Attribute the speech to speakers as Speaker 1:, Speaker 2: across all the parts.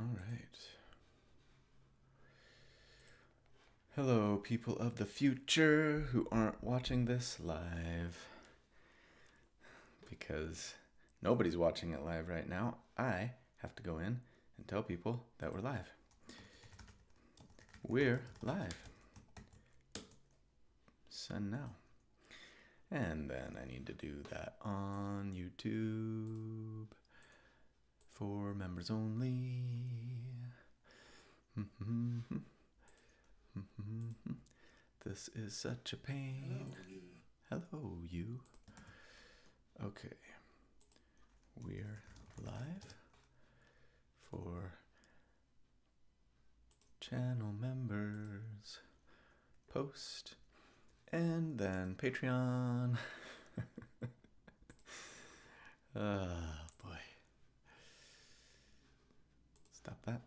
Speaker 1: All right. Hello, people of the future who aren't watching this live. Because nobody's watching it live right now. I have to go in and tell people that we're live. We're live. Send now. And then I need to do that on YouTube for members only. This is such a pain. Hello, you. Okay. We're live for channel members. Post. And then Patreon. Boy. Stop that.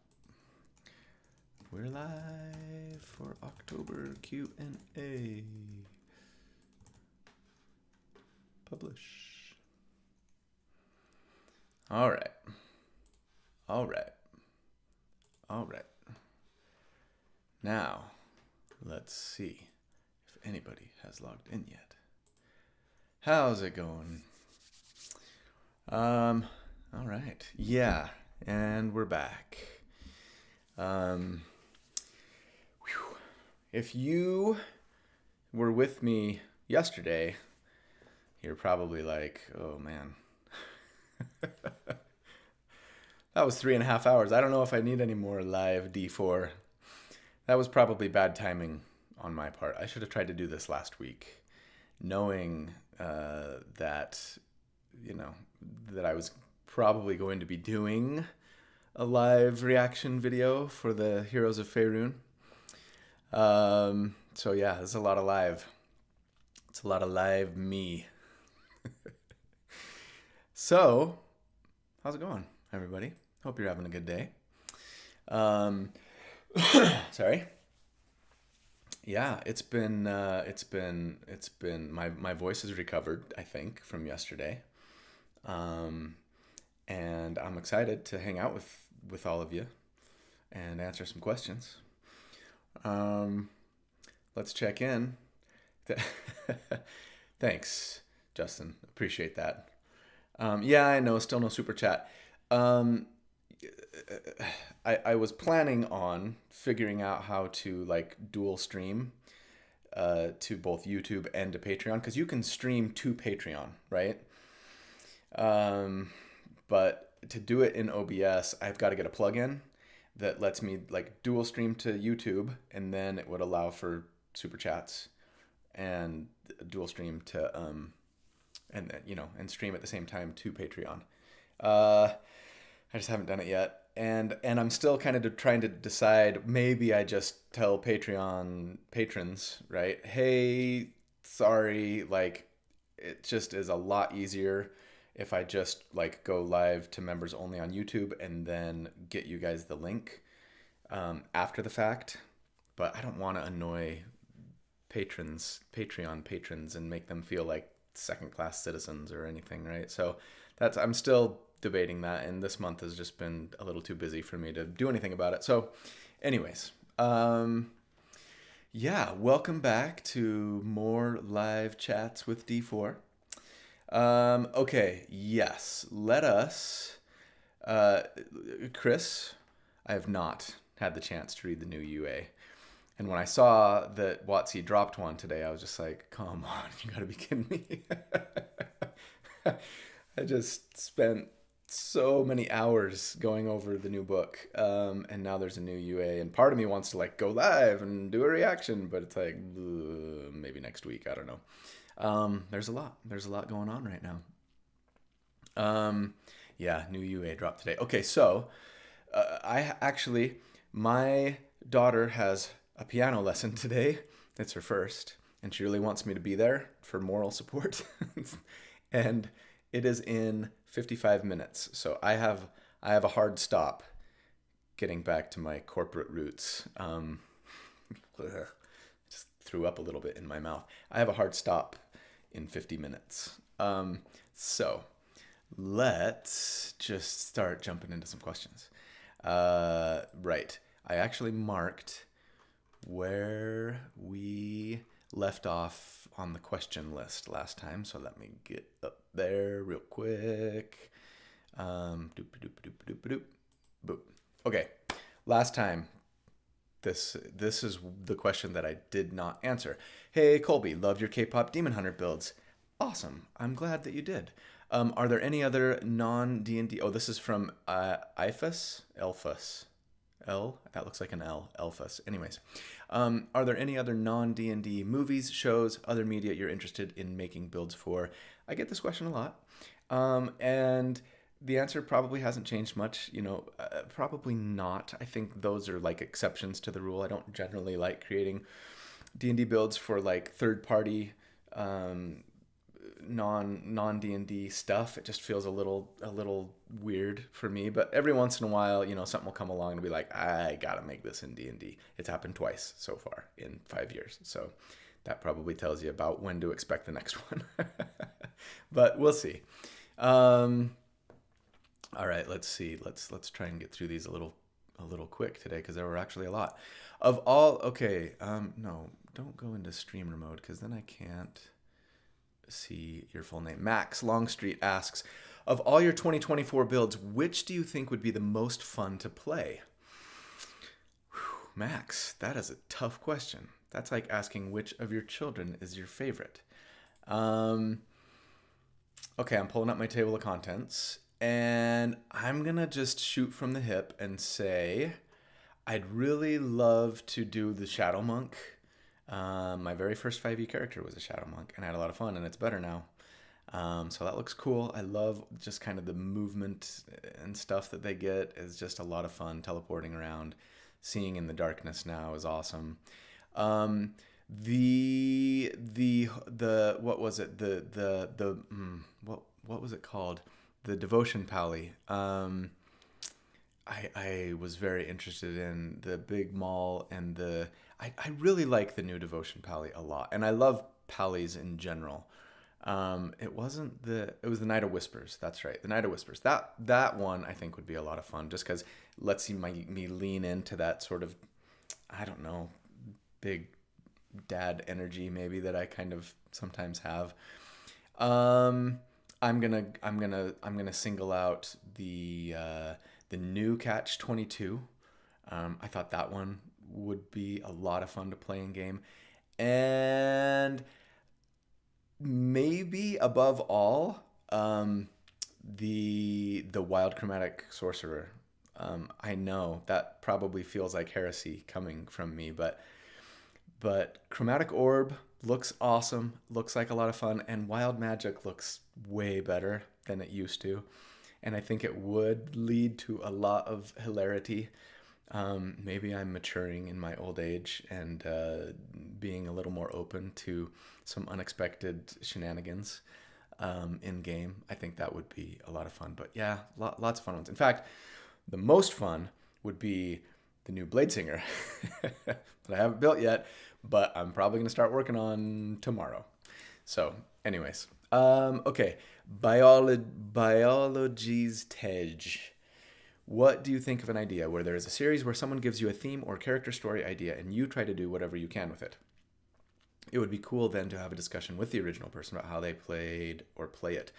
Speaker 1: We're live for October Q&A. Publish. All right. Now, let's see if anybody has logged in yet. How's it going? All right. Yeah, and we're back. If you were with me yesterday, you're probably like, oh man. That was 3.5 hours. I don't know if I need any more live D4. That was probably bad timing on my part. I should have tried to do this last week, knowing that I was probably going to be doing a live reaction video for the Heroes of Faerun. So yeah, it's a lot of live. It's a lot of live me. So, how's it going, everybody? Hope you're having a good day. Sorry. Yeah, it's been my voice has recovered, I think, from yesterday. And I'm excited to hang out with all of you and answer some questions. Let's check in. Thanks, Justin. Appreciate that. Yeah, I know, still no super chat. I was planning on figuring out how to dual stream to both YouTube and to Patreon, because you can stream to Patreon, right? But to do it in OBS, I've got to get a plugin that lets me dual stream to YouTube, and then it would allow for super chats and dual stream to and stream at the same time to Patreon. I just haven't done it yet, and I'm still kind of trying to decide. Maybe I just tell Patreon patrons, right? Hey, sorry, it just is a lot easier if I just go live to members only on YouTube and then get you guys the link after the fact. But I don't want to annoy Patreon patrons and make them feel like second-class citizens or anything, right? So I'm still debating that, and this month has just been a little too busy for me to do anything about it. So anyways, yeah, welcome back to more live chats with D4. Okay, yes, let us, Chris, I have not had the chance to read the new UA. And when I saw that WotC dropped one today, I was just like, come on, you gotta be kidding me. I just spent so many hours going over the new book, and now there's a new UA, and part of me wants to go live and do a reaction, but it's maybe next week, I don't know. There's a lot going on right now. Yeah, new UA dropped today. Okay, so my daughter has a piano lesson today. It's her first, and she really wants me to be there for moral support. And it is in 55 minutes. So I have a hard stop getting back to my corporate roots. Just threw up a little bit in my mouth. I have a hard stop in 50 minutes. So let's just start jumping into some questions. Right. I actually marked where we left off on the question list last time. So let me get up there real quick. Doop, doop, doop, doop, doop, boop. Okay. Last time, this is the question that I did not answer. Hey, Colby, loved your K-pop Demon Hunter builds. Awesome. I'm glad that you did. Are there any other non-D&D? Oh, this is from Iphus? Elphus. L? That looks like an L. Elphus. Anyways. Are there any other non-D&D movies, shows, other media you're interested in making builds for? I get this question a lot. And the answer probably hasn't changed much. Probably not. I think those are like exceptions to the rule. I don't generally like creating D&D builds for like third-party non D&D stuff. It just feels a little weird for me, but every once in a while, something will come along and be like, I gotta make this in D&D. It's happened twice so far in 5 years, so that probably tells you about when to expect the next one. But we'll see. All right, let's see. Let's try and get through these a little quick today, because there were actually a lot of all. Okay, no, don't go into streamer mode, because then I can't see your full name. Max Longstreet asks, of all your 2024 builds, which do you think would be the most fun to play? Whew, Max, that is a tough question. That's like asking which of your children is your favorite. Okay, I'm pulling up my table of contents, and I'm gonna just shoot from the hip and say I'd really love to do the Shadow Monk. My very first 5e character was a Shadow Monk, and I had a lot of fun, and it's better now. So that looks cool. I love just kind of the movement and stuff that they get. Is just a lot of fun teleporting around. Seeing in the darkness now is awesome. The what was it? What was it called? The Devotion Pally. I was very interested in the big mall and I really like the new Devotion Pally a lot, and I love Pallies in general. It was the Night of Whispers. That's right, the Night of Whispers. That one I think would be a lot of fun, just because let's see me lean into that sort of, I don't know, big dad energy maybe that I kind of sometimes have. I'm gonna single out the new Catch 22. I thought that one would be a lot of fun to play in game, and maybe above all, the Wild Chromatic Sorcerer. I know that probably feels like heresy coming from me, but Chromatic Orb looks awesome, looks like a lot of fun, and Wild Magic looks way better than it used to. And I think it would lead to a lot of hilarity. Maybe I'm maturing in my old age and being a little more open to some unexpected shenanigans in game. I think that would be a lot of fun. But yeah, lots of fun ones. In fact, the most fun would be the new Bladesinger that I haven't built yet, but I'm probably going to start working on tomorrow. So anyways, okay. Biology's Tej. What do you think of an idea where there is a series where someone gives you a theme or character story idea and you try to do whatever you can with it? It would be cool then to have a discussion with the original person about how they played or play it.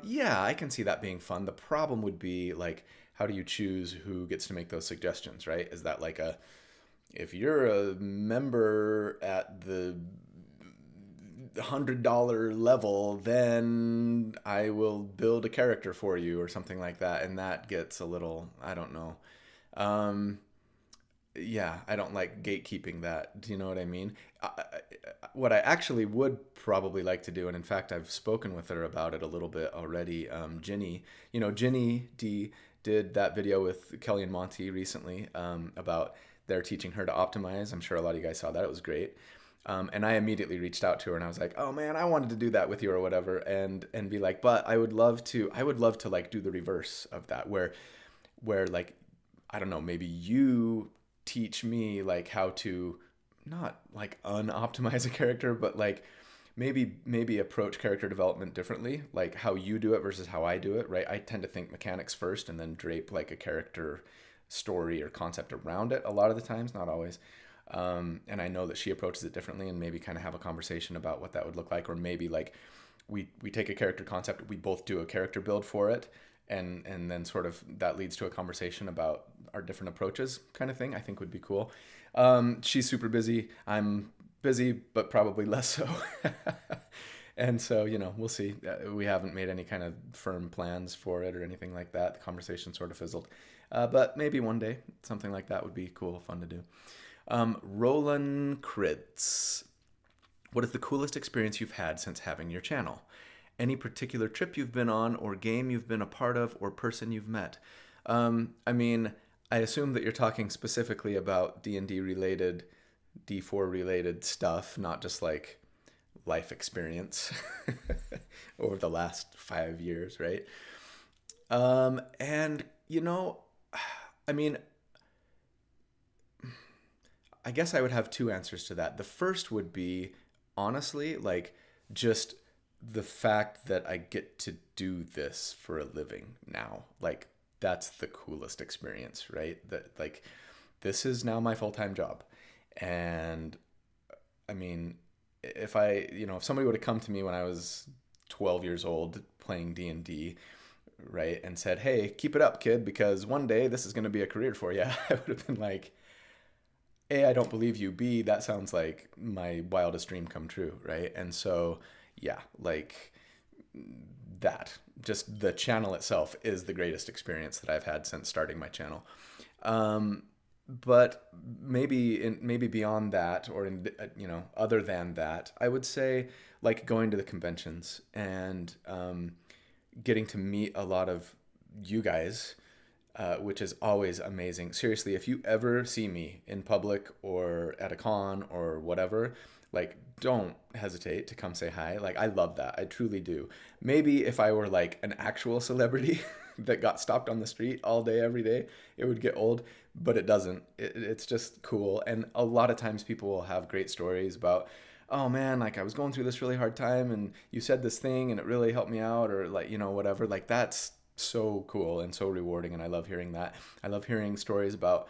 Speaker 1: Yeah, I can see that being fun. The problem would be, like, how do you choose who gets to make those suggestions, right? Is that like if you're a member at the $100 level, then I will build a character for you or something like that, and that gets a little, I don't know. Yeah, I don't like gatekeeping that. Do you know what I mean? What I actually would probably like to do, and in fact I've spoken with her about it a little bit already, Genie. Genie D did that video with Kelly and Monty recently about they're teaching her to optimize. I'm sure a lot of you guys saw that. It was great. And I immediately reached out to her and I was like, oh man, I wanted to do that with you or whatever, and be like, but I would love to like do the reverse of that, where like, I don't know, maybe you teach me like how to not like unoptimize a character, but like maybe approach character development differently, like how you do it versus how I do it, right? I tend to think mechanics first and then drape like a character story or concept around it a lot of the times, not always. And I know that she approaches it differently, and maybe kind of have a conversation about what that would look like, or maybe like we take a character concept, we both do a character build for it, and then sort of that leads to a conversation about our different approaches, kind of thing. I think would be cool. She's super busy. I'm busy, but probably less so. And so, we'll see. We haven't made any kind of firm plans for it or anything like that. The conversation sort of fizzled. But maybe one day something like that would be cool, fun to do. Roland Crits. What is the coolest experience you've had since having your channel? Any particular trip you've been on, or game you've been a part of, or person you've met? I mean, I assume that you're talking specifically about D&D related, D4 related stuff, not just like life experience over the last 5 years, right? And I mean, I guess I would have two answers to that. The first would be, honestly, like, just the fact that I get to do this for a living now. Like, that's the coolest experience, right? That, like, this is now my full-time job. And I mean, if somebody would have come to me when I was 12 years old playing D&D, right, and said, "Hey, keep it up, kid, because one day this is going to be a career for you," I would have been like, A, I don't believe you. B, that sounds like my wildest dream come true, right? And so, yeah, like that. Just the channel itself is the greatest experience that I've had since starting my channel. But maybe beyond that, or other than that, I would say like going to the conventions and getting to meet a lot of you guys, which is always amazing. Seriously, if you ever see me in public or at a con or whatever, like, don't hesitate to come say hi. Like, I love that. I truly do. Maybe if I were like an actual celebrity that got stopped on the street all day, every day, it would get old, but it doesn't. It's just cool. And a lot of times people will have great stories about, "Oh man, like I was going through this really hard time and you said this thing and it really helped me out," or like, whatever. Like, that's so cool and so rewarding. And I love hearing that. I love hearing stories about,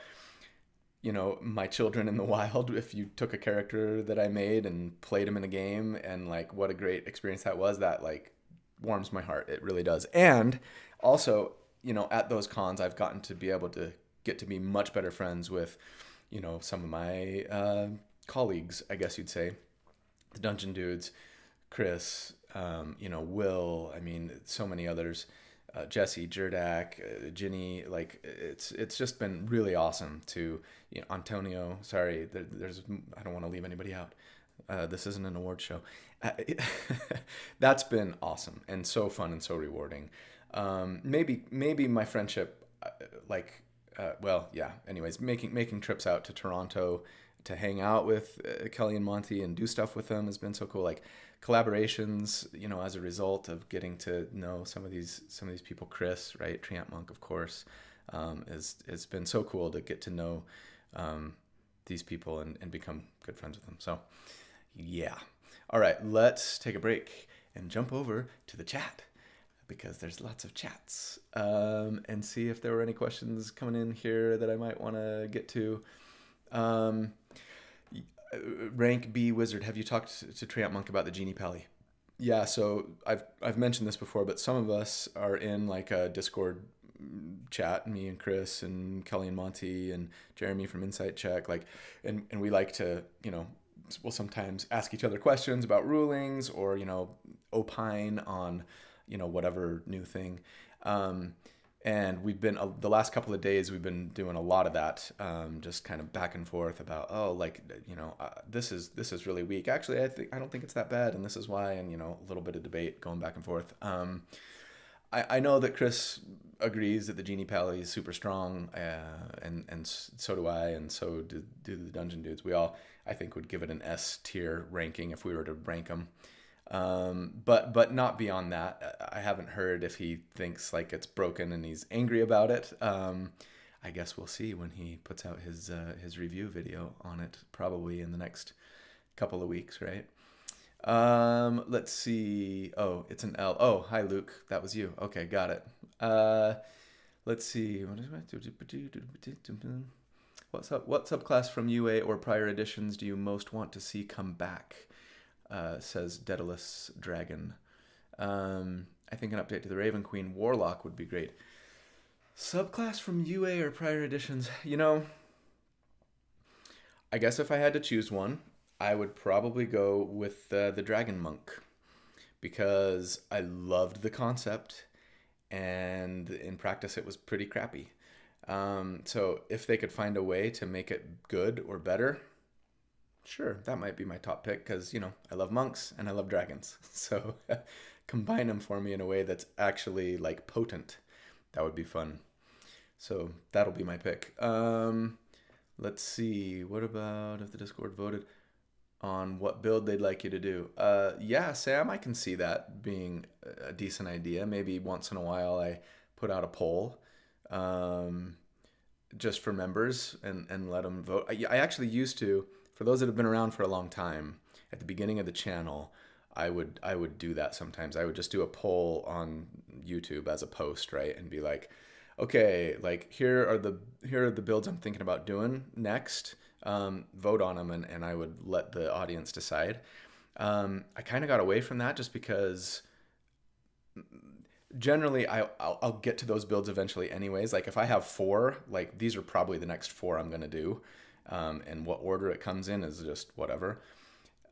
Speaker 1: my children in the wild. If you took a character that I made and played him in a game, and like what a great experience that was, that like warms my heart. It really does. And also, at those cons, I've gotten to be able to get to be much better friends with, some of my colleagues, I guess you'd say, the Dungeon Dudes, Chris, Will, I mean, so many others. Jesse, Jerdak, Genie, like it's just been really awesome to, Antonio. Sorry, there's I don't want to leave anybody out. This isn't an award show. That's been awesome and so fun and so rewarding. Maybe my friendship, well, yeah. Anyways, making trips out to Toronto to hang out with Kelly and Monty and do stuff with them has been so cool. Like collaborations, as a result of getting to know some of these people. Chris, right, Treant Monk, of course, it's been so cool to get to know these people and become good friends with them. So, yeah. All right, let's take a break and jump over to the chat, because there's lots of chats, and see if there were any questions coming in here that I might want to get to. Rank B Wizard, have you talked to Treant Monk about the Genie Pally? Yeah, so I've mentioned this before, but some of us are in like a Discord chat, me and Chris and Kelly and Monty and Jeremy from Insight Check, like, and we like to, we'll sometimes ask each other questions about rulings, or, opine on, whatever new thing. And we've been, the last couple of days, we've been doing a lot of that, just kind of back and forth about, this is really weak. Actually, I don't think it's that bad, and this is why, and, a little bit of debate going back and forth. I know that Chris agrees that the Genie Pally is super strong, and so do I, and so do the Dungeon Dudes. We all, I think, would give it an S tier ranking if we were to rank them. But not beyond that. I haven't heard if he thinks like it's broken and he's angry about it. I guess we'll see when he puts out his review video on it, probably in the next couple of weeks, right? Let's see. Oh, it's an L. Oh, hi Luke. That was you. Okay, got it. Let's see. What subclass from UA or prior editions do you most want to see come back? Says Daedalus Dragon. I think an update to the Raven Queen Warlock would be great. Subclass from UA or prior editions? I guess if I had to choose one, I would probably go with the Dragon Monk, because I loved the concept, and in practice it was pretty crappy. So if they could find a way to make it good or better, sure, that might be my top pick, because, I love monks and I love dragons. So combine them for me in a way that's actually like potent. That would be fun. So that'll be my pick. Let's see. What about if the Discord voted on what build they'd like you to do? Yeah, Sam, I can see that being a decent idea. Maybe once in a while I put out a poll just for members and let them vote. I actually used to, for those that have been around for a long time, at the beginning of the channel, I would do that sometimes. I would just do a poll on YouTube as a post, right? And be like, okay, like here are the builds I'm thinking about doing next. Vote on them, and I would let the audience decide. I kind of got away from that just because generally I'll get to those builds eventually anyways. Like if I have 4, like these are probably the next 4 I'm gonna do. And what order it comes in is just whatever.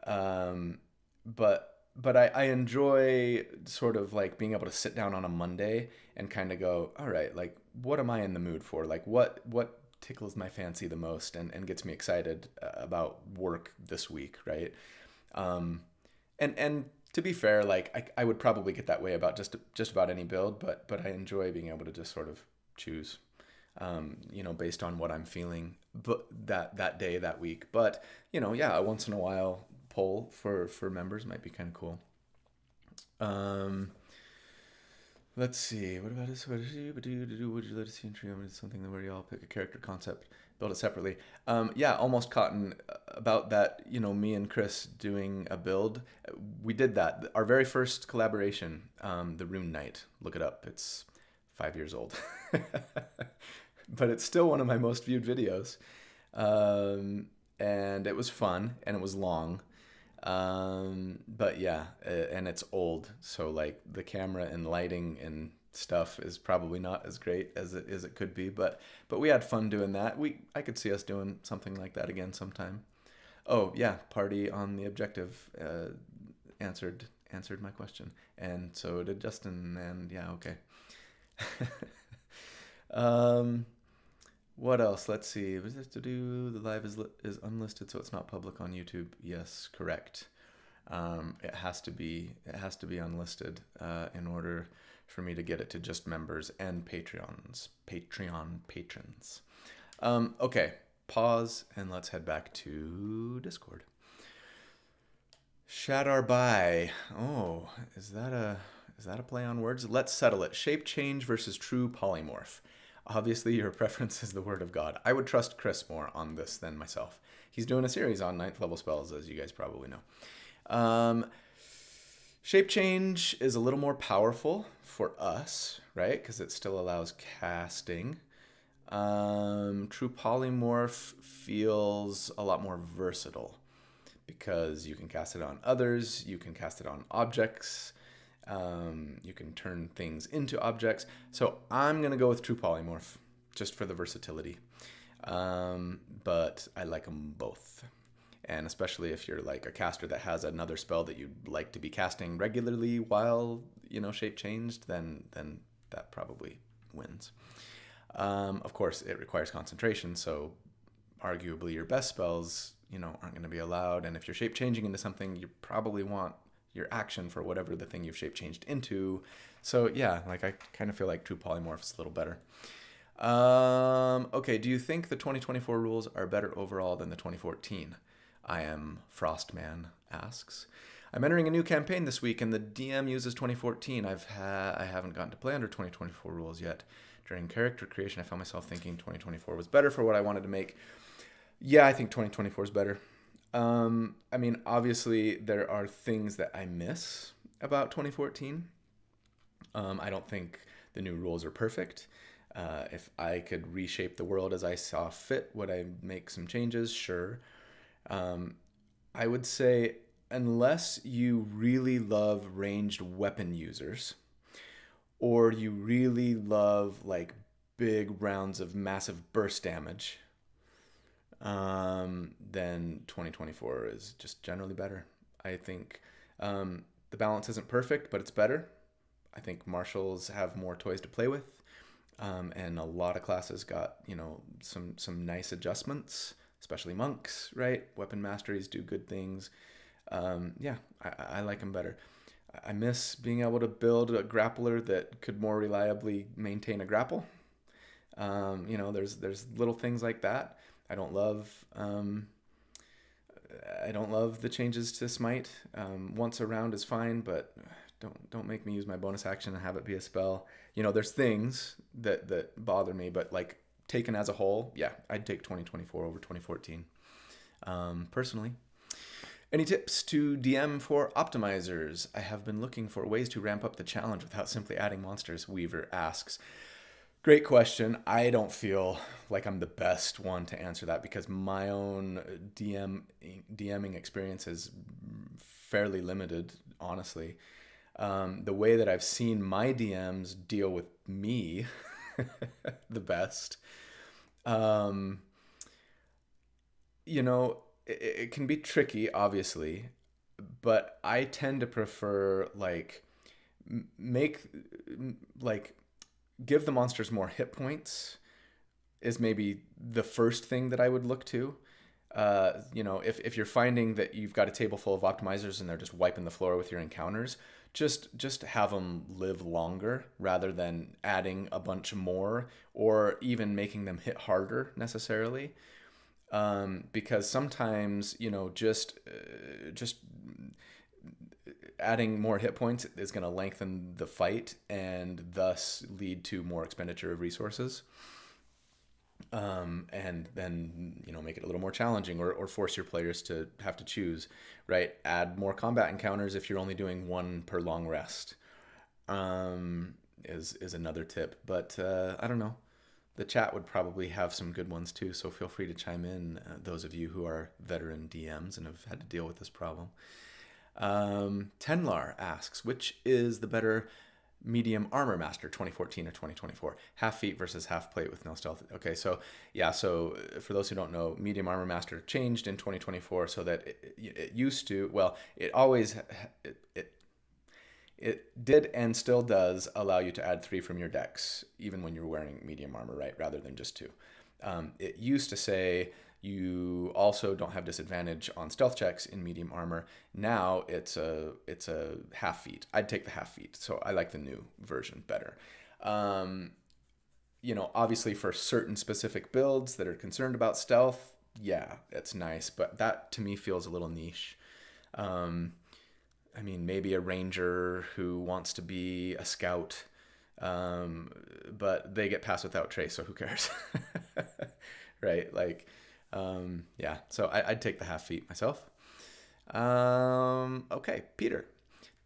Speaker 1: But I enjoy sort of like being able to sit down on a Monday and kind of go, all right, like what am I in the mood for? Like what tickles my fancy the most and gets me excited about work this week, right? And to be fair, like I would probably get that way about just about any build, but I enjoy being able to just sort of choose, based on what I'm feeling, but that day, that week. But yeah, once in a while poll for members might be kind of cool. Let's see. What about this? Would you let us see in Trio? Something where you all pick a character concept, build it separately. Yeah, almost cotton about that. Me and Chris doing a build. We did that. Our very first collaboration, the Rune Knight. Look it up. It's 5 years old, but it's still one of my most viewed videos. And it was fun and it was long. But yeah, and it's old, so like the camera and lighting and stuff is probably not as great as it could be, but we had fun doing that. I could see us doing something like that again sometime. Oh yeah, Party on the Objective answered my question, and so did Justin, and yeah, okay. What else? Let's see. What does this to do? The live is unlisted, so it's not public on YouTube. Yes, correct. It has to be unlisted in order for me to get it to just members and Patreon patrons. Okay, pause and let's head back to Discord. Shadarbai. Oh, is that a play on words? Let's settle it. Shape change versus true polymorph. Obviously, your preference is the word of God. I would trust Chris more on this than myself. He's doing a series on 9th level spells, as you guys probably know. Shape change is a little more powerful for us, right? Because it still allows casting. True polymorph feels a lot more versatile because you can cast it on others, you can cast it on objects. You can turn things into objects. So I'm going to go with True Polymorph just for the versatility. But I like them both. And especially if you're like a caster that has another spell that you'd like to be casting regularly while, shape changed, then that probably wins. Of course, it requires concentration. So arguably your best spells, aren't going to be allowed. And if you're shape changing into something, you probably want your action for whatever the thing you've shape changed into. So yeah, like I kind of feel like True Polymorph is a little better. Okay, do you think the 2024 rules are better overall than the 2014? I am Frostman asks. I'm entering a new campaign this week and the DM uses 2014. I haven't gotten to play under 2024 rules yet. During character creation, I found myself thinking 2024 was better for what I wanted to make. Yeah, I think 2024 is better. I mean, obviously, there are things that I miss about 2014. I don't think the new rules are perfect. If I could reshape the world as I saw fit, would I make some changes? Sure. I would say, unless you really love ranged weapon users, or you really love like big rounds of massive burst damage, then 2024 is just generally better. I think the balance isn't perfect, but it's better. I think marshals have more toys to play with, and a lot of classes got some nice adjustments, especially monks, right? Weapon masteries do good things. Yeah, I like them better. I miss being able to build a grappler that could more reliably maintain a grapple. There's little things like that. I don't love the changes to smite. Once a round is fine, but don't make me use my bonus action and have it be a spell. There's things that bother me, but like taken as a whole, yeah, I'd take 2024 over 2014. Personally. Any tips to DM for optimizers? I have been looking for ways to ramp up the challenge without simply adding monsters, Weaver asks. Great question. I don't feel like I'm the best one to answer that because my own DMing experience is fairly limited, honestly. The way that I've seen my DMs deal with me the best, it can be tricky, obviously, but I tend to prefer give the monsters more hit points is maybe the first thing that I would look to. If you're finding that you've got a table full of optimizers and they're just wiping the floor with your encounters, just have them live longer rather than adding a bunch more or even making them hit harder necessarily. Because sometimes, just adding more hit points is going to lengthen the fight and thus lead to more expenditure of resources. And then, make it a little more challenging or force your players to have to choose, right? Add more combat encounters if you're only doing one per long rest, is another tip. But I don't know. The chat would probably have some good ones too, so feel free to chime in, those of you who are veteran DMs and have had to deal with this problem. Tenlar asks, which is the better medium armor master, 2014 or 2024? Half feet versus half plate with no stealth. Okay, so yeah, so for those who don't know, medium armor master changed in 2024 so that it used to, well, it did and still does allow you to add 3 from your decks, even when you're wearing medium armor, right? Rather than just 2. It used to say you also don't have disadvantage on stealth checks in medium armor. Now it's a half feat. I'd take the half feat, so I like the new version better. Obviously for certain specific builds that are concerned about stealth, yeah, it's nice, but that to me feels a little niche. Maybe a ranger who wants to be a scout, but they get past without trace, so who cares? Right? Yeah, so I'd take the half feat myself. Okay, Peter.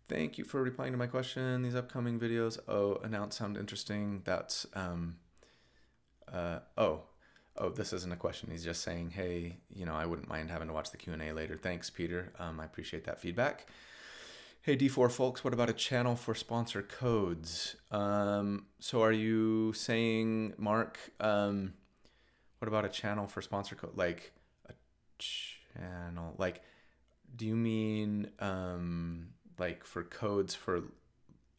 Speaker 1: Thank you for replying to my question. These upcoming videos, announced sound interesting. That's, this isn't a question. He's just saying, hey, I wouldn't mind having to watch the Q&A later. Thanks, Peter. I appreciate that feedback. Hey, D4 folks, what about a channel for sponsor codes? So are you saying, Mark, what about a channel for sponsor code? Like a channel, do you mean, for codes for,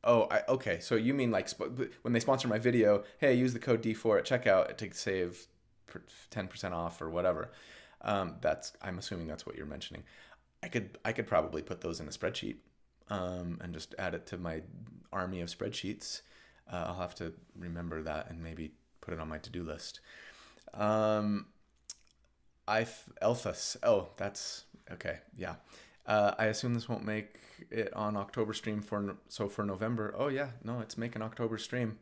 Speaker 1: okay. So you mean when they sponsor my video, hey, use the code D4 at checkout to save 10% off or whatever. I'm assuming that's what you're mentioning. I could probably put those in a spreadsheet. And just add it to my army of spreadsheets. I'll have to remember that and maybe put it on my to-do list. Elphas. Oh, that's okay. Yeah. I assume this won't make it on October stream for November. Oh yeah, no, it's making October stream.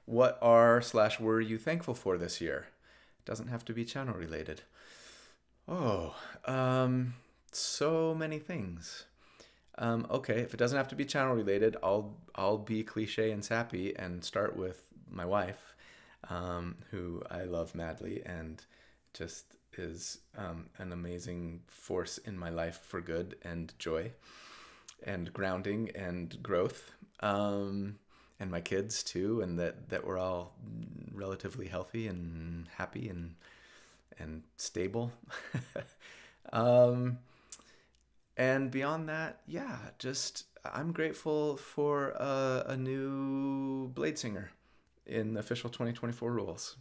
Speaker 1: What were you thankful for this year? Doesn't have to be channel related. So many things. Okay, if it doesn't have to be channel related, I'll be cliche and sappy and start with my wife. who I love madly and just is an amazing force in my life for good and joy and grounding and growth. And my kids too, and that we're all relatively healthy and happy and stable. um, and beyond that, yeah, just I'm grateful for a new Bladesinger in official 2024 rules.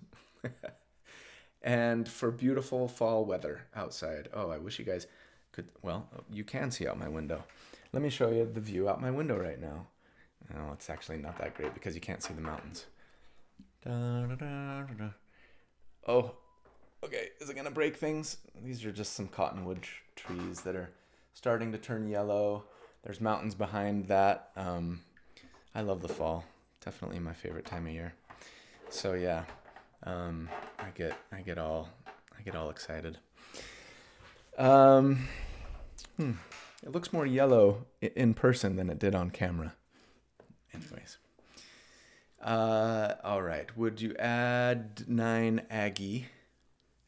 Speaker 1: And for beautiful fall weather outside. Oh, I wish you guys could. Well, you can see out my window. Let me show you the view out my window right now. Oh, it's actually not that great because you can't see the mountains. Da, da, da, da, da. Oh, okay. Is it gonna break things? These are just some cottonwood trees that are starting to turn yellow. There's mountains behind that. I love the fall. Definitely my favorite time of year. So yeah, I get all excited. It looks more yellow in person than it did on camera. Anyways. All right. Would you add 9 Aggie?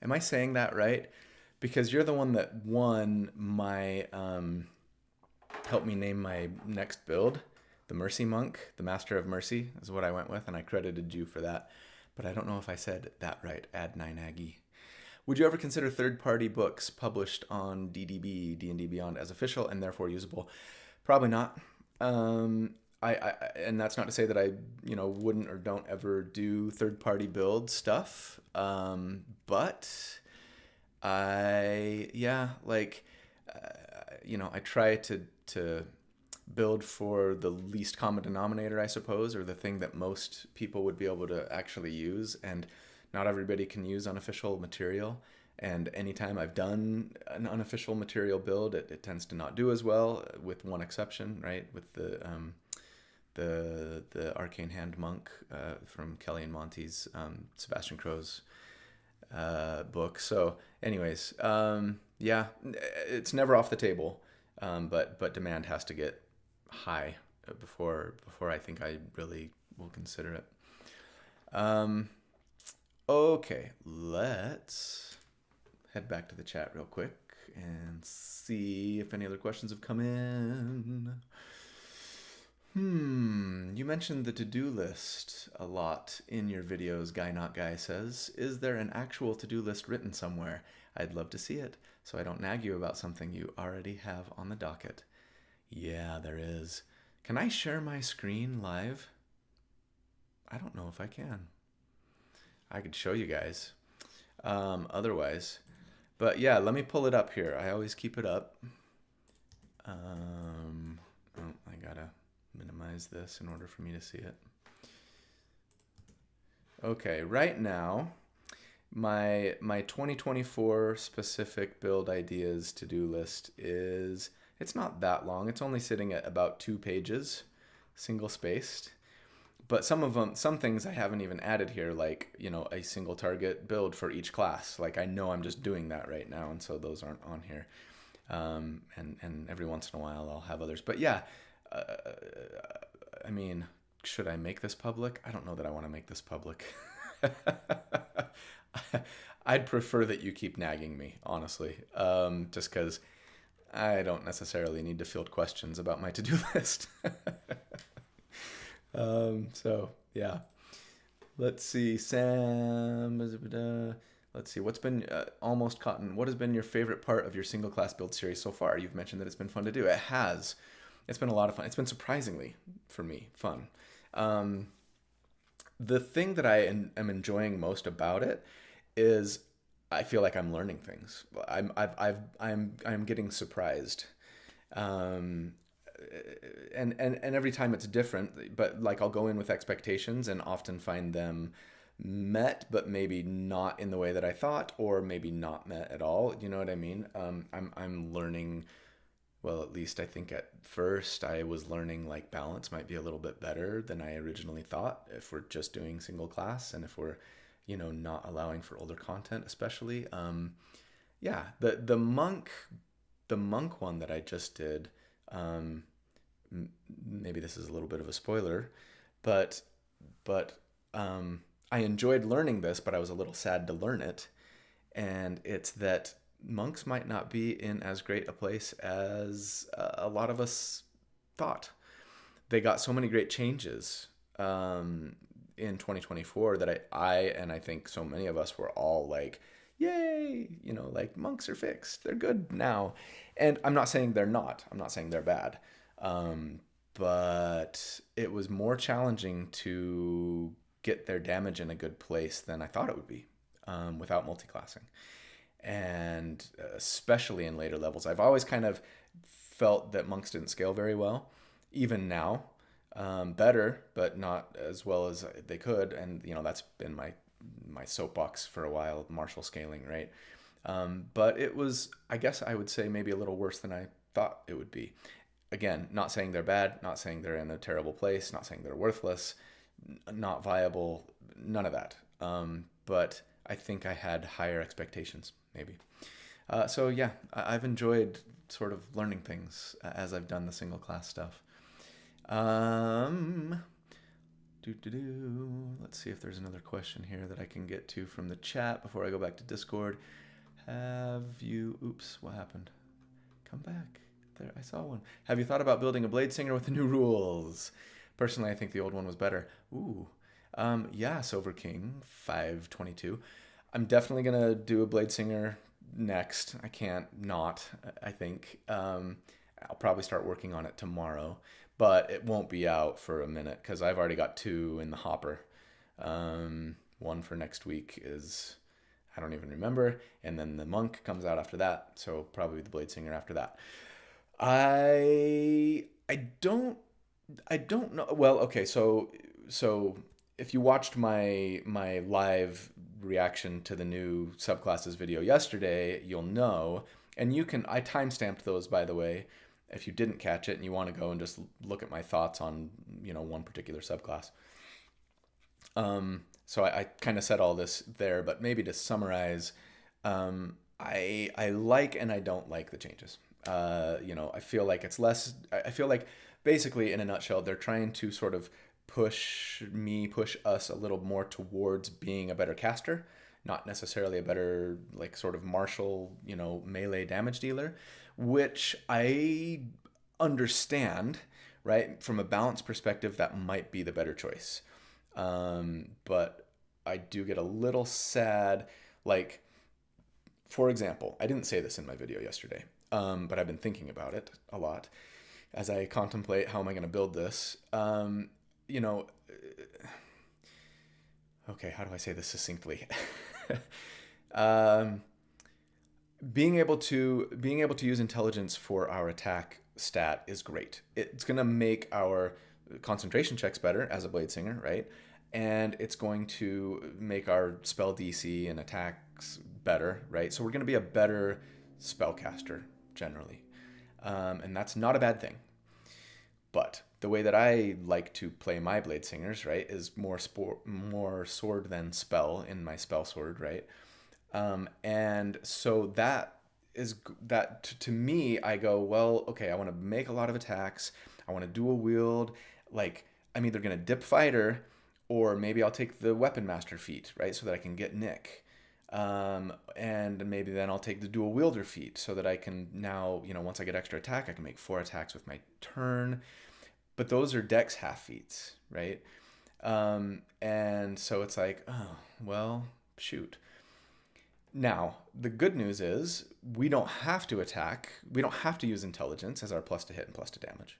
Speaker 1: Am I saying that right? Because you're the one that won my help me name my next build. The Mercy Monk, the Master of Mercy is what I went with, and I credited you for that. But I don't know if I said that right. Add 9 Aggie. Would you ever consider third-party books published on DDB, D&D Beyond, as official and therefore usable? Probably not. And that's not to say that I, wouldn't or don't ever do third-party build stuff. But I try to build for the least common denominator, I suppose, or the thing that most people would be able to actually use, and not everybody can use unofficial material. And anytime I've done an unofficial material build, it tends to not do as well, with one exception, right? With the Arcane Hand Monk from Kelly and Monty's Sebastian Crow's book. So anyways, it's never off the table, but demand has to get high before I think I really will consider it. Okay, let's head back to the chat real quick and see if any other questions have come in. You mentioned the to-do list a lot in your videos, Guy Not Guy says. Is there an actual to-do list written somewhere? I'd love to see it, so I don't nag you about something you already have on the docket. Yeah, there is. Can I share my screen live? I don't know if I can. I could show you guys. Otherwise. But yeah, let me pull it up here. I always keep it up. I gotta minimize this in order for me to see it. Okay, right now, my 2024 specific build ideas to-do list is, it's not that long. It's only sitting at about 2 pages, single spaced. But some things I haven't even added here, like, a single target build for each class. Like, I know I'm just doing that right now, and so those aren't on here. And every once in a while I'll have others. But yeah, should I make this public? I don't know that I want to make this public. I'd prefer that you keep nagging me, honestly, just because I don't necessarily need to field questions about my to-do list. So yeah, let's see, Sam. Let's see, what's been Almost Cotton. What has been your favorite part of your single class build series so far? You've mentioned that it's been fun to do. It has. It's been a lot of fun. It's been surprisingly, for me, fun. The thing that I am enjoying most about it is I feel like I'm learning things. I'm getting surprised. And every time it's different, but like I'll go in with expectations and often find them met, but maybe not in the way that I thought, or maybe not met at all. You know what I mean? I'm learning. Well, at least I think at first I was learning like balance might be a little bit better than I originally thought if we're just doing single class, and if we're, not allowing for older content, especially. The monk one that I just did. Maybe this is a little bit of a spoiler, but I enjoyed learning this, but I was a little sad to learn it. And it's that monks might not be in as great a place as a lot of us thought. They got so many great changes in 2024 that I think so many of us were all like, yay, like monks are fixed. They're good now. And I'm not saying they're not. I'm not saying they're bad. But it was more challenging to get their damage in a good place than I thought it would be without multiclassing. And especially in later levels, I've always kind of felt that monks didn't scale very well. Even now, better, but not as well as they could. And that's been my soapbox for a while, martial scaling, right? But it was, I guess I would say, maybe a little worse than I thought it would be. Again, not saying they're bad, not saying they're in a terrible place, not saying they're worthless, not viable, none of that. But I think I had higher expectations, maybe. So yeah, I've enjoyed sort of learning things as I've done the single class stuff. Let's see if there's another question here that I can get to from the chat before I go back to Discord. Oops, what happened? Come back. There, I saw one. Have you thought about building a Bladesinger with the new rules? Personally, I think the old one was better. Ooh. Yeah, Silver King 522. I'm definitely gonna do a Bladesinger next. I can't not, I think. I'll probably start working on it tomorrow, but it won't be out for a minute because I've already got 2 in the hopper. One for next week is, I don't even remember, and then the Monk comes out after that, so probably the Bladesinger after that. I don't know. Well, okay, so if you watched my live reaction to the new subclasses video yesterday, you'll know, and I timestamped those, by the way, if you didn't catch it and you want to go and just look at my thoughts on one particular subclass. So I kind of said all this there, but maybe to summarize, I like and I don't like the changes. I feel like it's less. I feel like basically, in a nutshell, they're trying to sort of push us a little more towards being a better caster, not necessarily a better like sort of martial, melee damage dealer, which I understand, right? From a balance perspective, that might be the better choice. But I do get a little sad, like, for example, I didn't say this in my video yesterday, but I've been thinking about it a lot as I contemplate how am I going to build this. Okay, how do I say this succinctly? Being able to use intelligence for our attack stat is great. It's going to make our concentration checks better as a Bladesinger, right? And it's going to make our spell DC and attacks better, right? So we're going to be a better spellcaster generally. And that's not a bad thing. But the way that I like to play my Bladesingers, right, is more sword than spell in my spell sword, right? And so that to me, I go, well, okay, I want to make a lot of attacks. I want to dual wield. Like, I'm either going to dip fighter or maybe I'll take the weapon master feat, right? So that I can get Nick. And maybe then I'll take the dual wielder feat so that I can now, once I get extra attack, I can make 4 attacks with my turn. But those are dex half feats, right? And so it's like, oh, well, shoot. Now, the good news is we don't have to attack. We don't have to use intelligence as our plus to hit and plus to damage.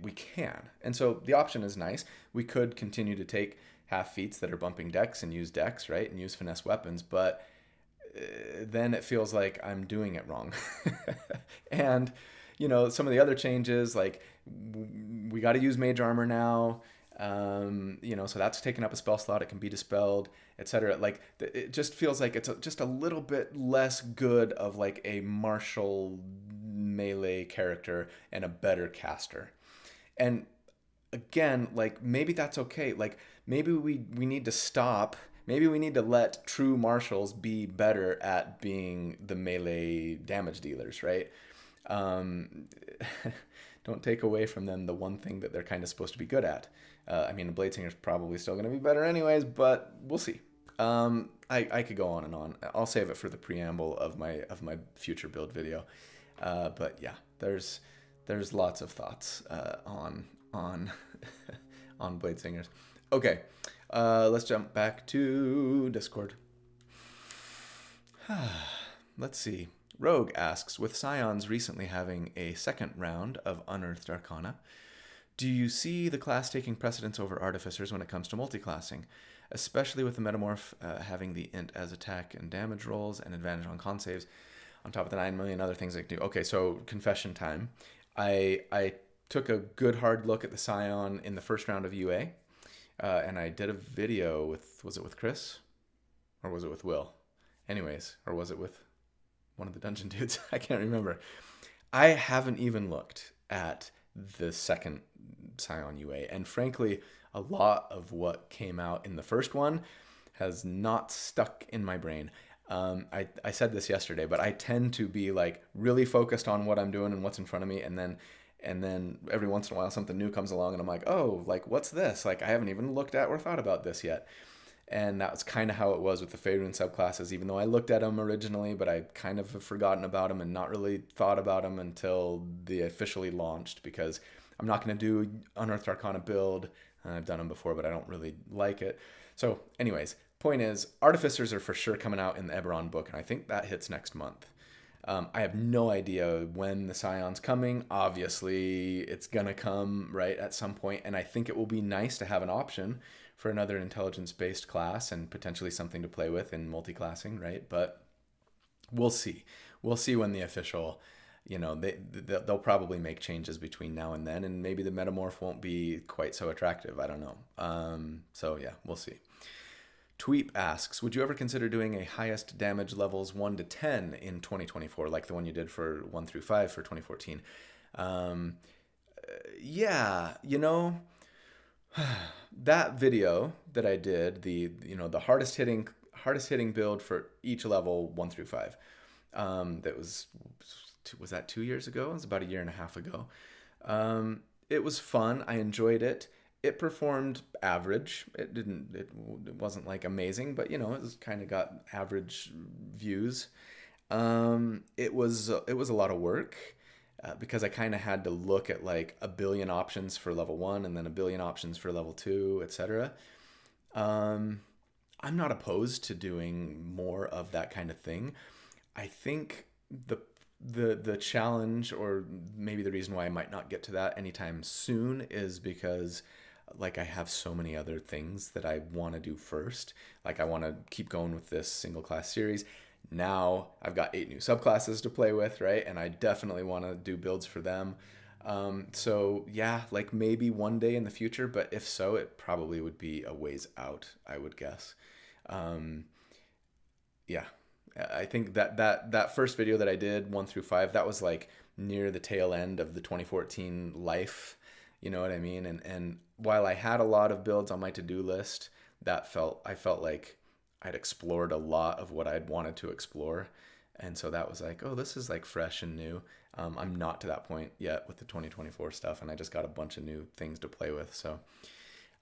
Speaker 1: We can. And so the option is nice. We could continue to take half feats that are bumping dex and use dex, right? And use finesse weapons. But then it feels like I'm doing it wrong. And, some of the other changes, like we got to use mage armor now. So that's taking up a spell slot. It can be dispelled, etc. Like it just feels like it's just a little bit less good of like a martial melee character and a better caster. And again, like maybe that's okay. Like maybe we need to stop. Maybe we need to let true martials be better at being the melee damage dealers, right? don't take away from them the one thing that they're kind of supposed to be good at. I mean, the Bladesinger's probably still going to be better anyways, but we'll see. I could go on and on. I'll save it for the preamble of my future build video. But yeah, there's lots of thoughts on on Bladesingers. Okay, let's jump back to Discord. Let's see. Rogue asks, with Scions recently having a second round of Unearthed Arcana, do you see the class taking precedence over Artificers when it comes to multiclassing, especially with the Metamorph having the int as attack and damage rolls and advantage on con saves, on top of the 9 million other things they can do? Okay, so confession time. I took a good hard look at the Scion in the first round of UA, and I did a video with, was it with Chris? Or was it with Will? Anyways, or was it with one of the dungeon dudes? I can't remember. I haven't even looked at the second Scion UA, and frankly, a lot of what came out in the first one has not stuck in my brain. I said this yesterday, but I tend to be like really focused on what I'm doing and what's in front of me, and then every once in a while something new comes along and I'm like, oh, like what's this? Like I haven't even looked at or thought about this yet. And that's kind of how it was with the Faerun subclasses, even though I looked at them originally, but I kind of have forgotten about them and not really thought about them until they officially launched, because I'm not going to do Unearthed Arcana build. I've done them before, but I don't really like it. So anyways, point is, Artificers are for sure coming out in the Eberron book, and I think that hits next month. I have no idea when the Scion's coming. Obviously, it's going to come, right, at some point, and I think it will be nice to have an option for another intelligence-based class and potentially something to play with in multi-classing, right? But we'll see. We'll see when the official, they'll probably make changes between now and then, and maybe the Metamorph won't be quite so attractive. I don't know. So yeah, we'll see. Tweep asks, would you ever consider doing a highest damage levels 1 to 10 in 2024, like the one you did for 1 through 5 for 2014? Yeah, that video that I did, the hardest hitting build for each level 1 through 5. That was that 2 years ago? It was about a year and a half ago. It was fun. I enjoyed it. It performed average. It wasn't like amazing, but it was kind of got average views. It was a lot of work. Because I kind of had to look at like a billion options for level 1 and then a billion options for level 2, etc. I'm not opposed to doing more of that kind of thing. I think the challenge, or maybe the reason why I might not get to that anytime soon, is because like I have so many other things that I want to do first. Like I want to keep going with this single class series. Now I've got 8 new subclasses to play with, right? And I definitely want to do builds for them. So yeah, like maybe one day in the future, but if so, it probably would be a ways out, I would guess. Yeah, I think that first video that I did 1 through 5, that was like near the tail end of the 2014 life. You know what I mean? And while I had a lot of builds on my to-do list, I felt like I'd explored a lot of what I'd wanted to explore. And so that was like, oh, this is like fresh and new. I'm not to that point yet with the 2024 stuff, and I just got a bunch of new things to play with. So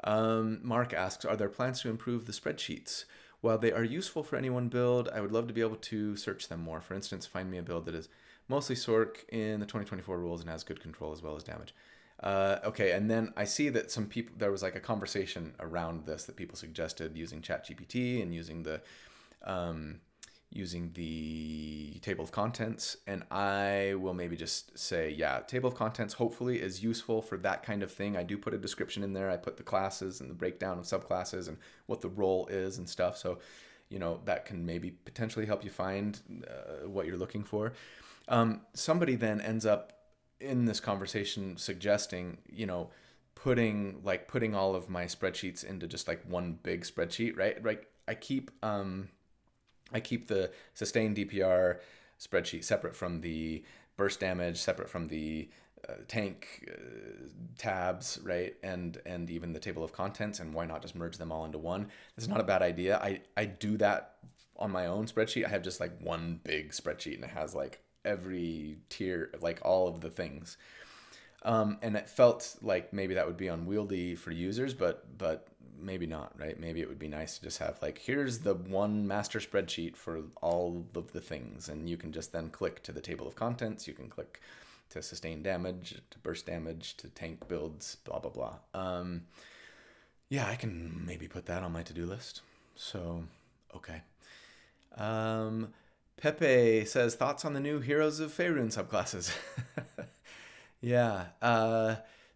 Speaker 1: Mark asks, are there plans to improve the spreadsheets? While they are useful for any one build, I would love to be able to search them more. For instance, find me a build that is mostly Sorc in the 2024 rules and has good control as well as damage. Okay, and then I see that some people, there was like a conversation around this that people suggested using ChatGPT and using the table of contents, and I will maybe just say, yeah, table of contents hopefully is useful for that kind of thing. I do put a description in there. I put the classes and the breakdown of subclasses and what the role is and stuff. So, that can maybe potentially help you find what you're looking for. Somebody then ends up in this conversation suggesting, putting all of my spreadsheets into just like one big spreadsheet, right? Like I keep the sustained DPR spreadsheet separate from the burst damage, separate from the tank tabs, right? And even the table of contents, and why not just merge them all into one? It's not a bad idea. I do that on my own spreadsheet. I have just like one big spreadsheet, and it has like every tier, like all of the things. And it felt like maybe that would be unwieldy for users, but maybe not, right? Maybe it would be nice to just have like, here's the one master spreadsheet for all of the things, and you can just then click to the table of contents. You can click to sustain damage, to burst damage, to tank builds, blah blah blah. Yeah, I can maybe put that on my to-do list. So, okay. Pepe says, thoughts on the new Heroes of Faerun subclasses? Yeah.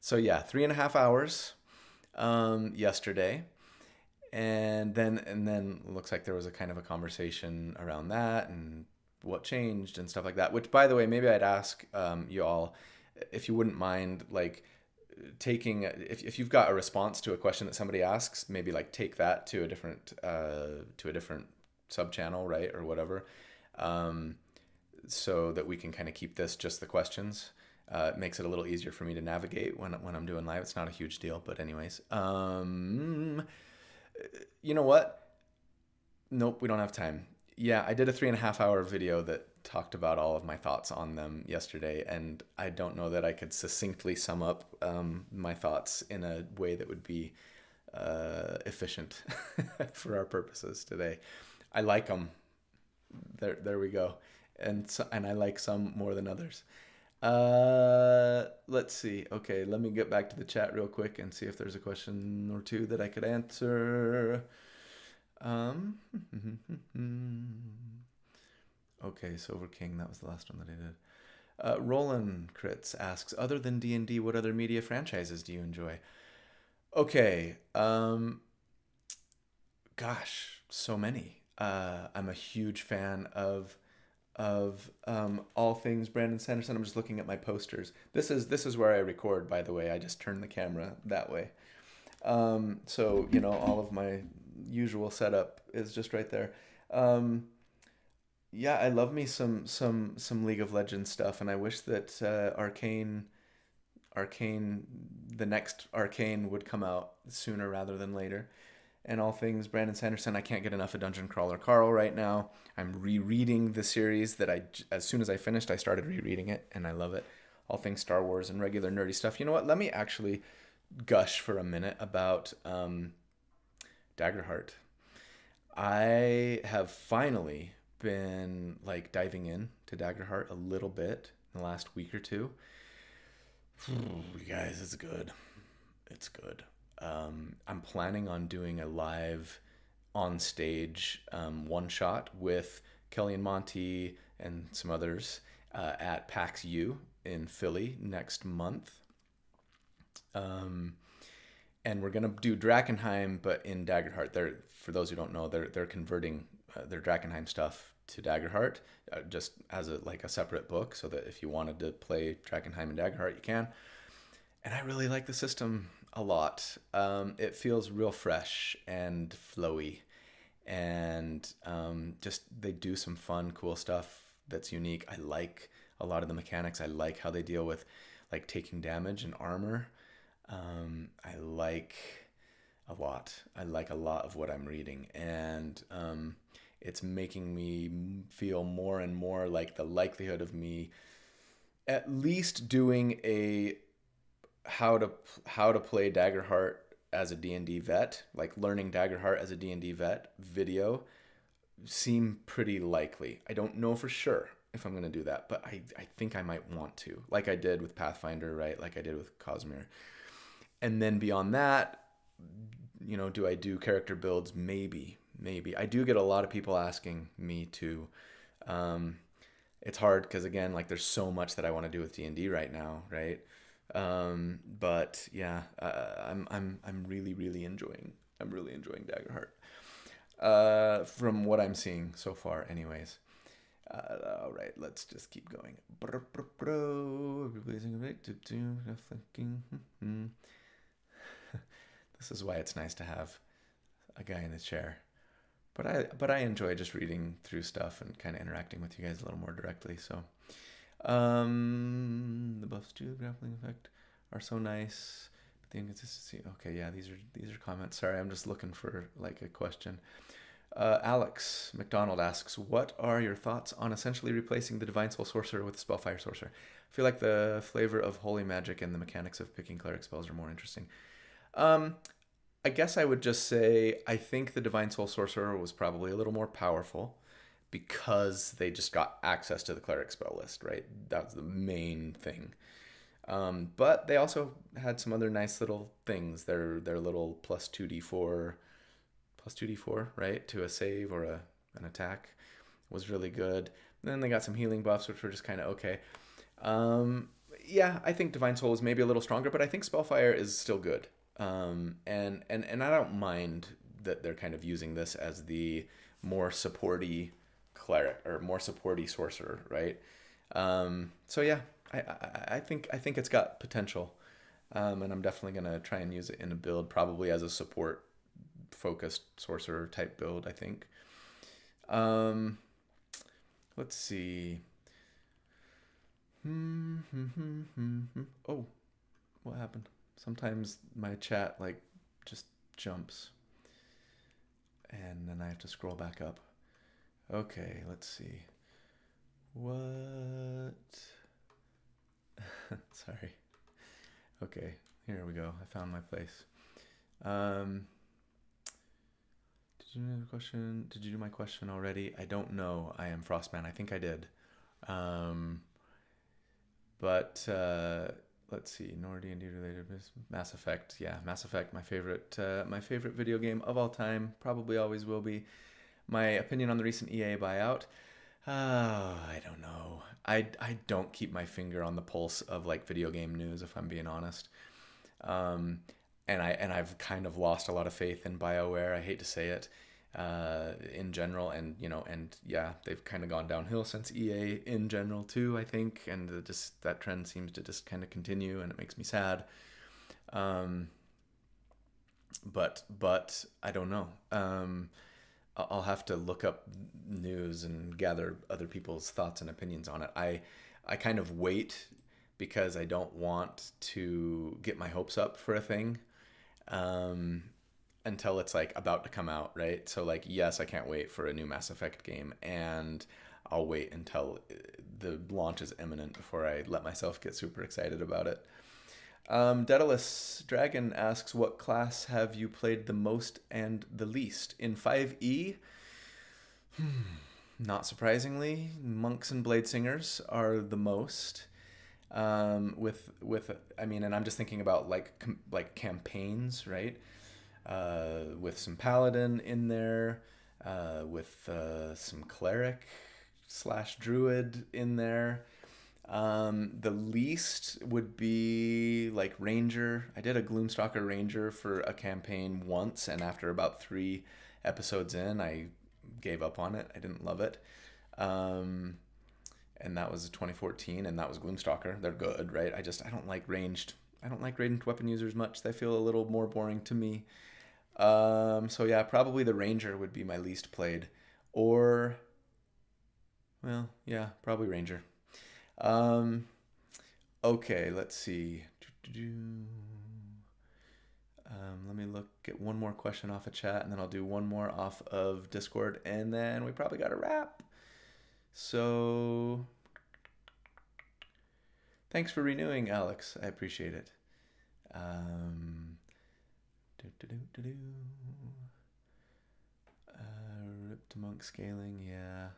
Speaker 1: So yeah, 3.5 hours yesterday. And then it looks like there was a kind of a conversation around that and what changed and stuff like that. Which, by the way, maybe I'd ask you all if you wouldn't mind, like, taking if you've got a response to a question that somebody asks, maybe like take that to a different sub channel, right, or whatever, so that we can kind of keep this just the questions. It makes it a little easier for me to navigate when I'm doing live. It's not a huge deal, but anyways, you know what? Nope, we don't have time. Yeah, I did a 3.5 hour video that talked about all of my thoughts on them yesterday, and I don't know that I could succinctly sum up my thoughts in a way that would be efficient for our purposes today. I like them. There we go. And I like some more than others. Let's see. Okay, let me get back to the chat real quick and see if there's a question or two that I could answer. Okay, Silver King, that was the last one that I did. Roland Crits asks, other than D&D, what other media franchises do you enjoy? Okay, gosh, so many. I'm a huge fan of all things Brandon Sanderson. I'm just looking at my posters. This is where I record, by the way. I just turn the camera that way. So, you know, all of my usual setup is just right there. Yeah, I love me some League of Legends stuff, and I wish that Arcane, the next Arcane would come out sooner rather than later. And all things Brandon Sanderson. I can't get enough of Dungeon Crawler Carl right now. I'm rereading the series that as soon as I finished, I started rereading it, and I love it. All things Star Wars and regular nerdy stuff. You know what? Let me actually gush for a minute about Daggerheart. I have finally been like diving in to Daggerheart a little bit in the last week or two. You guys, it's good. It's good. I'm planning on doing a live on stage one shot with Kelly and Monty and some others at PAX U in Philly next month. And we're gonna do Drakenheim, but in Daggerheart. For those who don't know, they're converting their Drakenheim stuff to Daggerheart just as a separate book, so that if you wanted to play Drakenheim and Daggerheart, you can. And I really like the system a lot. It feels real fresh and flowy, and just they do some fun, cool stuff that's unique. I like a lot of the mechanics. I like how they deal with like taking damage and armor. I like a lot. I like a lot of what I'm reading, and it's making me feel more and more like the likelihood of me at least doing a how to play Daggerheart as a D&D vet, like learning Daggerheart as a D&D vet video, seem pretty likely. I don't know for sure if I'm going to do that, but I think I might want to, like I did with Pathfinder, right? Like I did with Cosmere. And then beyond that, you know, do I do character builds? Maybe. I do get a lot of people asking me to. It's hard because, again, like there's so much that I want to do with D&D right now, right? But yeah, I'm really enjoying Daggerheart. From what I'm seeing so far, anyways. All right, let's just keep going. This is why it's nice to have a guy in the chair. But I enjoy just reading through stuff and kind of interacting with you guys a little more directly. So, the buffs to the grappling effect are so nice. But the inconsistency. Okay, yeah, these are comments. Sorry, I'm just looking for like a question. Alex McDonald asks, what are your thoughts on essentially replacing the Divine Soul Sorcerer with the Spellfire Sorcerer? I feel like the flavor of holy magic and the mechanics of picking cleric spells are more interesting. I guess I would just say I think the Divine Soul Sorcerer was probably a little more powerful because they just got access to the cleric spell list, right? That's the main thing. But they also had some other nice little things. Their little plus 2d4, right, to a save or an attack was really good. And then they got some healing buffs, which were just kind of okay. Yeah, I think Divine Soul is maybe a little stronger, but I think Spellfire is still good. And I don't mind that they're kind of using this as the more supporty cleric or more supporty sorcerer, right? So yeah, I think it's got potential, and I'm definitely gonna try and use it in a build, probably as a support focused sorcerer type build, I think. Let's see. Oh, what happened? Sometimes my chat like just jumps and then I have to scroll back up. Okay, let's see. What? Sorry. Okay, here we go. I found my place. Did you do the question? Did you do my question already? I don't know. I am Frostman. I think I did. But let's see. Nor D&D related. Mass Effect. Yeah, Mass Effect. My favorite video game of all time. Probably always will be. My opinion on the recent EA buyout. I don't know. I don't keep my finger on the pulse of like video game news, if I'm being honest. And I've kind of lost a lot of faith in BioWare. I hate to say it, in general, and yeah, they've kind of gone downhill since EA in general too, I think, and just that trend seems to just kind of continue, and it makes me sad. But I don't know. I'll have to look up news and gather other people's thoughts and opinions on it. I kind of wait because I don't want to get my hopes up for a thing until it's like about to come out, right? So like, yes, I can't wait for a new Mass Effect game, and I'll wait until the launch is imminent before I let myself get super excited about it. Daedalus Dragon asks, what class have you played the most and the least? In 5e, not surprisingly, monks and bladesingers are the most. With I mean, and I'm just thinking about like campaigns, right? With some paladin in there, with some cleric / druid in there. The least would be like ranger. I did a Gloomstalker ranger for a campaign once, and after about 3 episodes in, I gave up on it. I didn't love it. And that was 2014, and that was Gloomstalker. They're good, right? I don't like ranged weapon users much. They feel a little more boring to me. So yeah, probably the ranger would be my least played, or, well, yeah, probably ranger. Okay, let's see. Let me get one more question off of chat, and then I'll do one more off of Discord, and then we probably got a wrap. So, thanks for renewing, Alex. I appreciate it. Rip to monk scaling, yeah.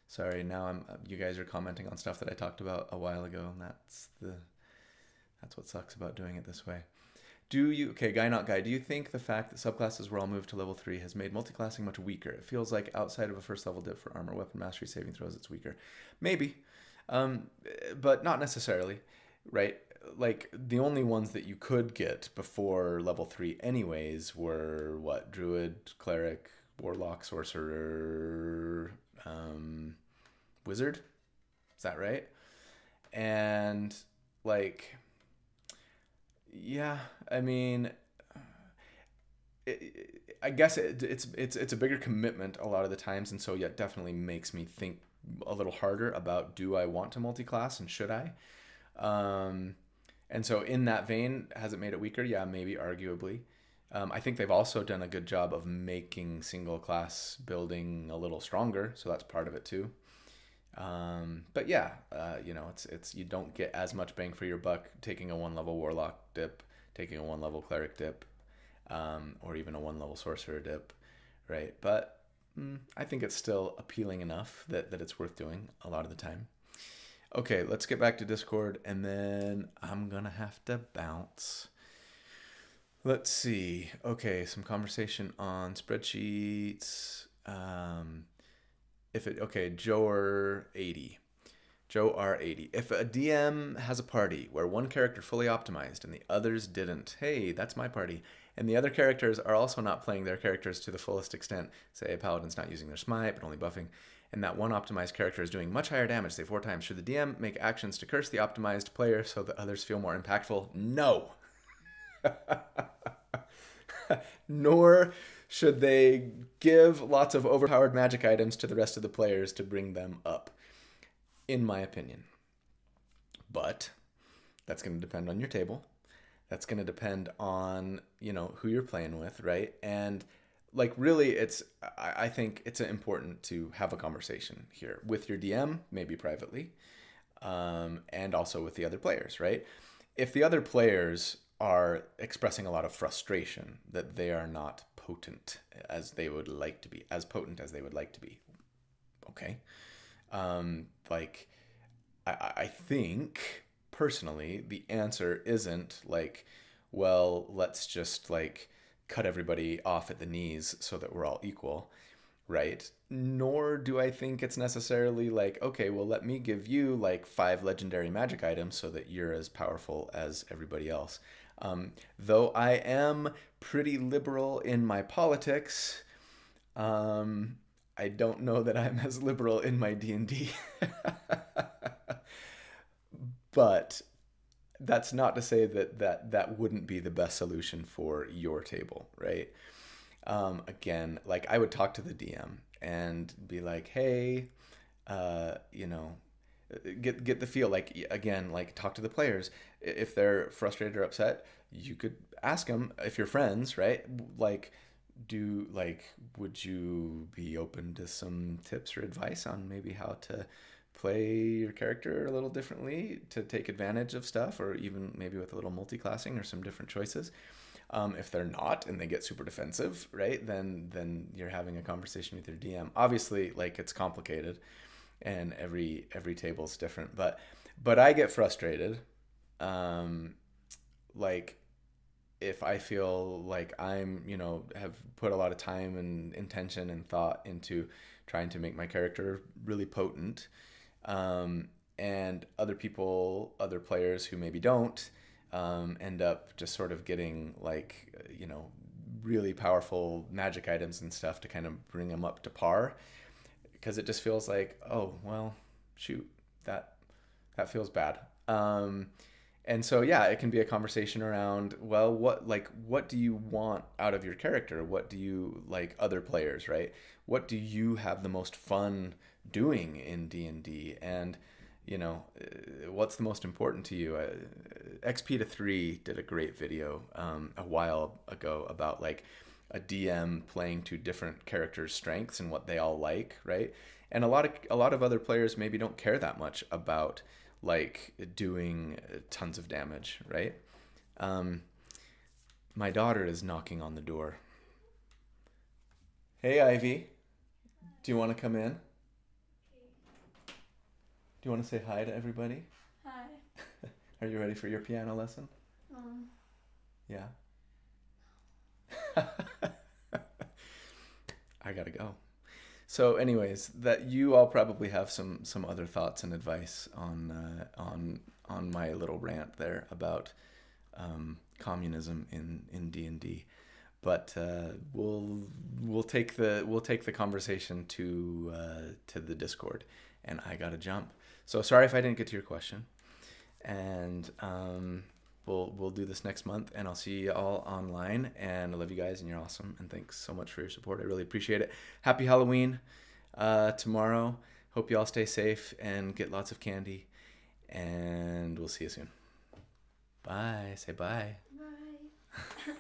Speaker 1: Sorry, now you guys are commenting on stuff that I talked about a while ago, and that's what sucks about doing it this way. Guy not guy, do you think the fact that subclasses were all moved to level 3 has made multiclassing much weaker? It feels like outside of a first level dip for armor, weapon mastery, saving throws, it's weaker. Maybe, but not necessarily, right? Like, the only ones that you could get before level 3 anyways were, what, druid, cleric, warlock, sorcerer, wizard, is that right? And like, yeah, I mean, I guess it's a bigger commitment a lot of the times, and so yeah, it definitely makes me think a little harder about, do I want to multi-class, and should I? And so in that vein, has it made it weaker? Yeah, maybe, arguably. I think they've also done a good job of making single class building a little stronger, so that's part of it too. But yeah, it's you don't get as much bang for your buck taking a 1-level warlock dip, taking a 1-level cleric dip, or even a 1-level sorcerer dip, right? But I think it's still appealing enough that it's worth doing a lot of the time. Okay, let's get back to Discord, and then I'm gonna have to bounce. Let's see. Okay, some conversation on spreadsheets. Joe R80. Joe R80. If a DM has a party where one character fully optimized and the others didn't, hey, that's my party, and the other characters are also not playing their characters to the fullest extent, say a paladin's not using their smite but only buffing, and that one optimized character is doing much higher damage, say 4 times, should the DM make actions to curse the optimized player so that others feel more impactful? No. Nor should they give lots of overpowered magic items to the rest of the players to bring them up, in my opinion. But that's going to depend on your table. That's going to depend on, who you're playing with, right? And like really I think it's important to have a conversation here with your DM, maybe privately, and also with the other players, right? If the other players are expressing a lot of frustration that they are not potent as they would like to be, as potent as they would like to be, okay? I think personally the answer isn't like, well, let's just like cut everybody off at the knees so that we're all equal, right? Nor do I think it's necessarily like, okay, well, let me give you like 5 legendary magic items so that you're as powerful as everybody else. Though I am pretty liberal in my politics, I don't know that I'm as liberal in my D&D. But that's not to say that wouldn't be the best solution for your table, right? Again, like I would talk to the DM and be like, hey, get the feel, like, again, like talk to the players. If they're frustrated or upset, you could ask them, if you're friends, right? Like, would you be open to some tips or advice on maybe how to play your character a little differently to take advantage of stuff, or even maybe with a little multi-classing or some different choices? If they're not and they get super defensive, right, then you're having a conversation with your DM. Obviously, like, it's complicated and every table's different, but I get frustrated, like if I feel like I'm, have put a lot of time and intention and thought into trying to make my character really potent, and other players who maybe don't, end up just sort of getting like, really powerful magic items and stuff to kind of bring them up to par, because it just feels like, oh, well, shoot, that feels bad. And so, yeah, it can be a conversation around, well, what do you want out of your character? What do you like other players, right? What do you have the most fun doing in D&D? And, what's the most important to you? XP to 3 did a great video a while ago about like a DM playing to different characters' strengths and what they all like, right? And a lot of other players maybe don't care that much about like doing tons of damage, right? My daughter is knocking on the door. Hey, Ivy, do you want to come in? Do you want to say hi to everybody?
Speaker 2: Hi.
Speaker 1: Are you ready for your piano lesson? Yeah. I gotta go. So, anyways, that you all probably have some other thoughts and advice on my little rant there about communism in D&D, but we'll take the conversation to the Discord, and I gotta jump. So sorry if I didn't get to your question, and we'll do this next month, and I'll see you all online, and I love you guys, and you're awesome, and thanks so much for your support. I really appreciate it. Happy Halloween tomorrow. Hope you all stay safe and get lots of candy, and we'll see you soon. Bye. Say bye.
Speaker 2: Bye.